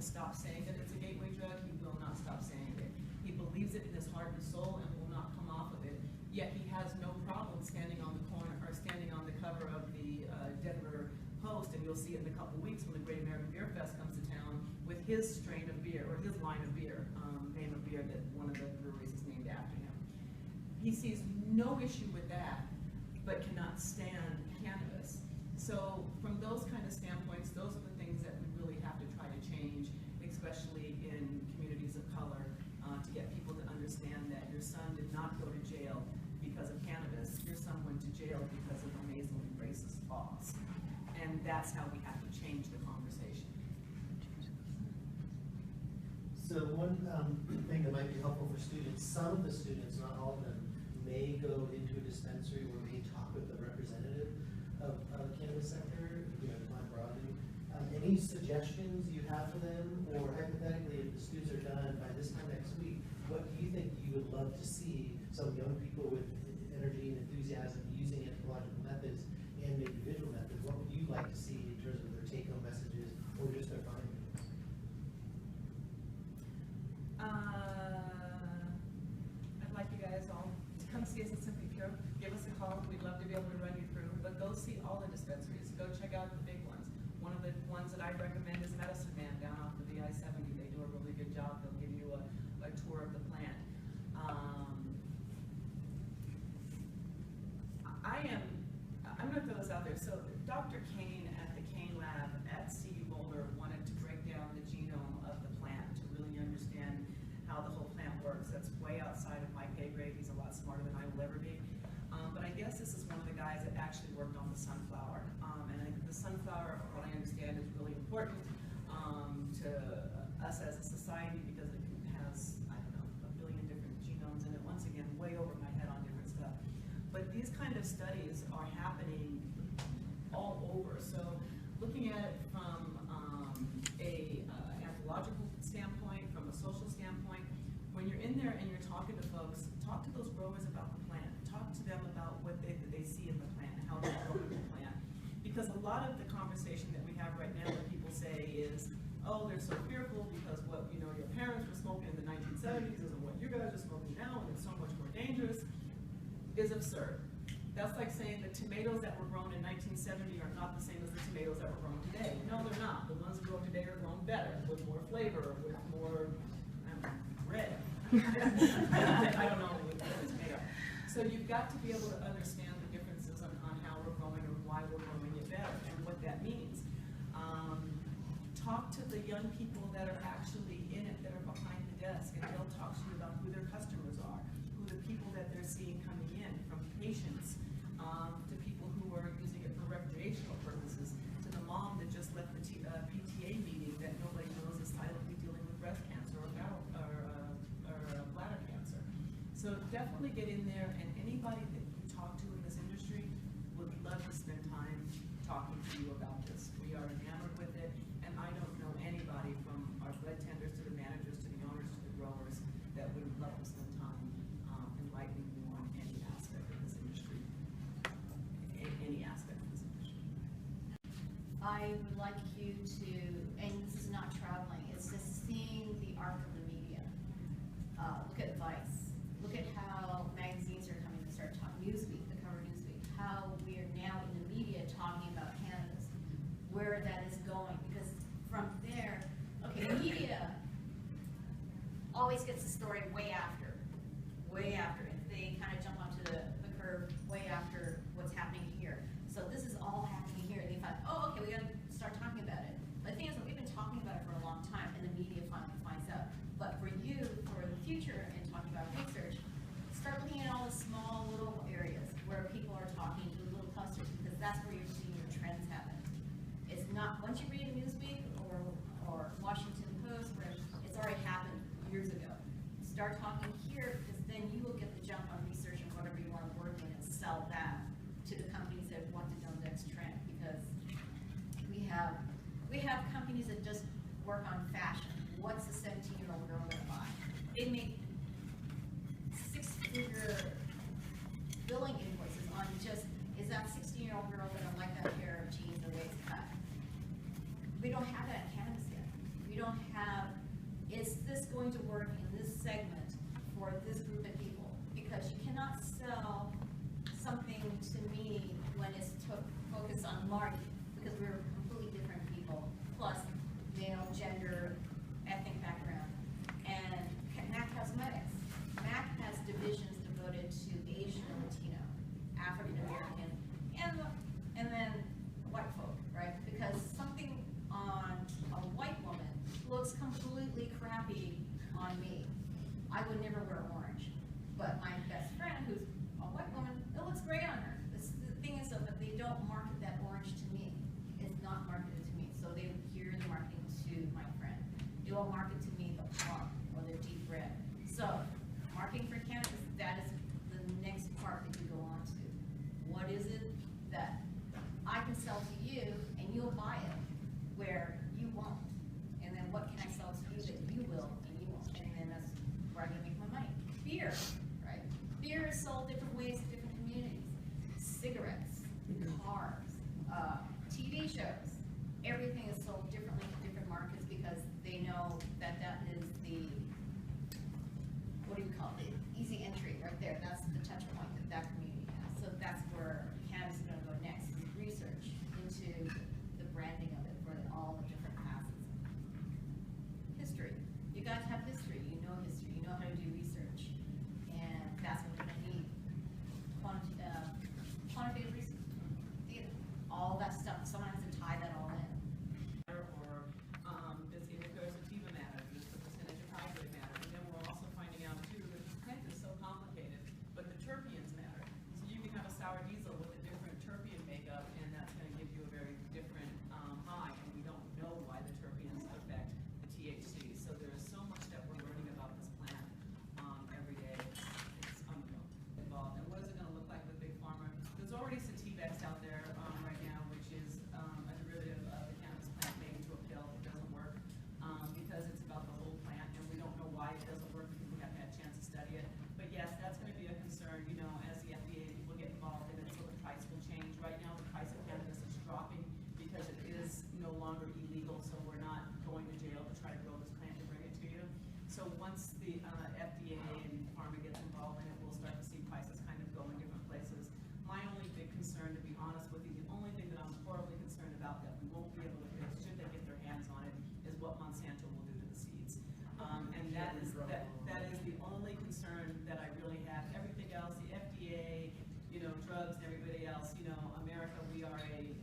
to stop saying that it's a gateway drug, he will not stop saying it. He believes it in his heart and soul and will not come off of it. Yet he has no problem standing on the corner or standing on the cover of the Denver Post, and you'll see it in a couple of weeks when the Great American Beer Fest comes to town with his strain of beer, or his line of beer, name of beer that one of the breweries is named after him. He sees no issue with that, but cannot stand cannabis. So from those kind of standpoints, those are the things that we really have to try to change, especially in communities of color, to get people to understand that your son did not go to jail because of cannabis. Your son went to jail because of amazingly racist laws. And that's how we have to change the conversation. So one thing that might be helpful for students, some of the students, not all of them, may go into a dispensary or may talk with a representative of the cannabis sector, not broadly. Any suggestions you have for them, or hypothetically, if the students are done by this time next week, what do you think you would love to see some young people with energy and enthusiasm using anthropological methods and maybe visual methods? What would you like to see in terms of their take-home messages or just their findings? I'd like you guys all to come see us at Simply Pure. Give us a call. We'd love to be able to run you through. But go see all the dispensaries. Go check out the big ones. One of the ones that I recommend is Medicine Man down off the VI-70. They do a really good job. They'll give you a tour of the plant. I'm going to throw this out there. So Dr. Kane at the Kane Lab at CU Boulder wanted to break down the genome of the plant to really understand how the whole plant works. That's way outside of my pay grade. He's a lot smarter than I will ever be. But I guess this is one of the guys that actually worked on the sunflower. And I think the sunflower, from what I understand, is really important to us as a society because it has, I don't know, 1 billion different genomes in it. Once again, way over my head on different stuff. But these kind of studies are happening all over. So looking at it from a anthropological standpoint, from a social standpoint, when you're in there and you're talking to folks, talk to those growers about the plant. Talk to them about what they see in the plant and how they're growing the plant. Because a lot of the conversation that we have right now that people say is, oh, they're so fearful because what your parents were smoking in the 1970s isn't what you guys are smoking now, and it's so much more dangerous, is absurd. That's like saying the tomatoes that were grown in 1970 are not the same as the tomatoes that were grown today. No, they're not. The ones grown today are grown better, with more flavor, with more red. I don't know what tomato. So you've got to be able to understand the differences on how we're growing or why we're growing it better and what that means. Talk to the young people that are actually in it, that are behind the desk, and they'll talk to you about who their customers are, who the people that they're seeing coming in, from patients to people who are using it for recreational purposes, to the mom that just left the PTA meeting that nobody knows is silently dealing with breast cancer or bladder cancer. So definitely get in there, and anybody that you talk to in this industry would love to spend time talking to you about this. We are enamored with it, and I don't know anybody from our bud tenders to the managers to the owners to the growers that would love to spend time enlightening you on any aspect of this industry. Any aspect of this industry. I would like you to, and this is not traveling, it's just seeing the arc of the media. Look at Vice. Look at how magazines are coming to start talking. Newsweek, the cover Newsweek. How we are now in the media talking about cannabis. Where that is going. Because from there, okay, media always gets the story way after. Way after. If they kind of jump onto the curve way after what's happening here. So this is all happening here. They thought, oh, okay, we got to start talking about it. But the thing is, we've been talking about it for a long time, and the media finally finds out. But for you, for the future, and talking about research, start looking at all the small little areas where people are talking to little clusters, because that's where you're seeing your trends happen. It's not, once you read a Newsweek or Washington Post, where it's already happened years ago. Start talking here, because then you will get the jump on research and whatever you want to work in and sell that to the companies that want to know the next trend. Because we have companies that just work on fashion. What's a 17-year-old girl going to buy? They make 6-figure billing invoices on just, is that 16-year-old girl going to like that pair of jeans the way it's cut? We don't have that in cannabis yet. We don't have, is this going to work in this segment for this group of people? Because you cannot sell something to me when it's focused on Marty, because we're completely different people, plus male, gender, ethnic background. And MAC Cosmetics, MAC has divisions devoted to Asian and Latino, African American, and then white folk, right? Because something on a white woman looks completely crappy on me. I would never wear orange, but my best friend, who's a white woman, it looks great on her. The thing is though, that they don't market that orange to me. It's not marketed to me, so they gear the marketing to my friend. They will market to me the plum or the deep red. So, marketing for cannabis, that is the next part that you go on to. What is it that I can sell to you and you'll buy it where you won't? And then what can I sell to you that you will and you won't? And then that's where I'm gonna make my money. Beer, right? Beer is sold different ways in different communities. Cigarettes, cars, TV shows, everything is sold differently to different markets because they know that that is the, what do you call it, easy entry right there. That's the touch point that that community has. So that's where cannabis is gonna go next, is research into the branding of it for all the different passes. History. You guys have history, you know history, you know how to do research. And that's what we're gonna need. Quantitative research, theater, all that stuff. Someone has to tie that all in. Or does the indica or sativa matter? Does the percentage of hydrate matter? And then we're also finding out too that this plant is so complicated, but the terpenes matter. So you can have a sour diesel with a different terpene makeup, and that's going to give you a very different high. And we don't know why the terpenes affect the THC. So there is so much that we're learning about this plant every day. It's unreal. Involved. And what is it going to look like with Big Pharma? There's already Sativex out there right now, which is a derivative of the cannabis plant made into a pill. It doesn't work because it's about the whole plant, and we don't know why it doesn't work because we haven't had a chance to study it. But yes, that's going to be a concern, you know, as the FDA and people get involved in it, so the price will change. Right now, the price of cannabis is dropping because it is no longer illegal, so we're not going to jail to try to grow this plant and bring it to you. So once the FDA and pharma gets involved in it, we'll start to see prices kind of go in different places. My only big concern, to be honest with you, the only thing that I'm horribly concerned about that we won't be able to fix, should they get their hands on it, is what Monsanto will do to the seeds. And that is the only concern that I really have. Everything else, the FDA, you know, drugs and everybody else, you know, America, we are a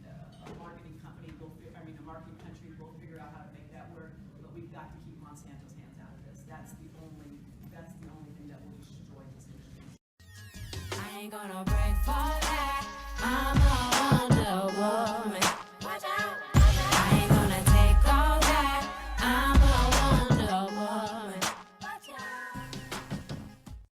marketing company. A marketing country. We'll figure out how to make that work, but we've got to keep Monsanto's hands out of this. That's the only thing that will destroy this industry. I ain't gonna break for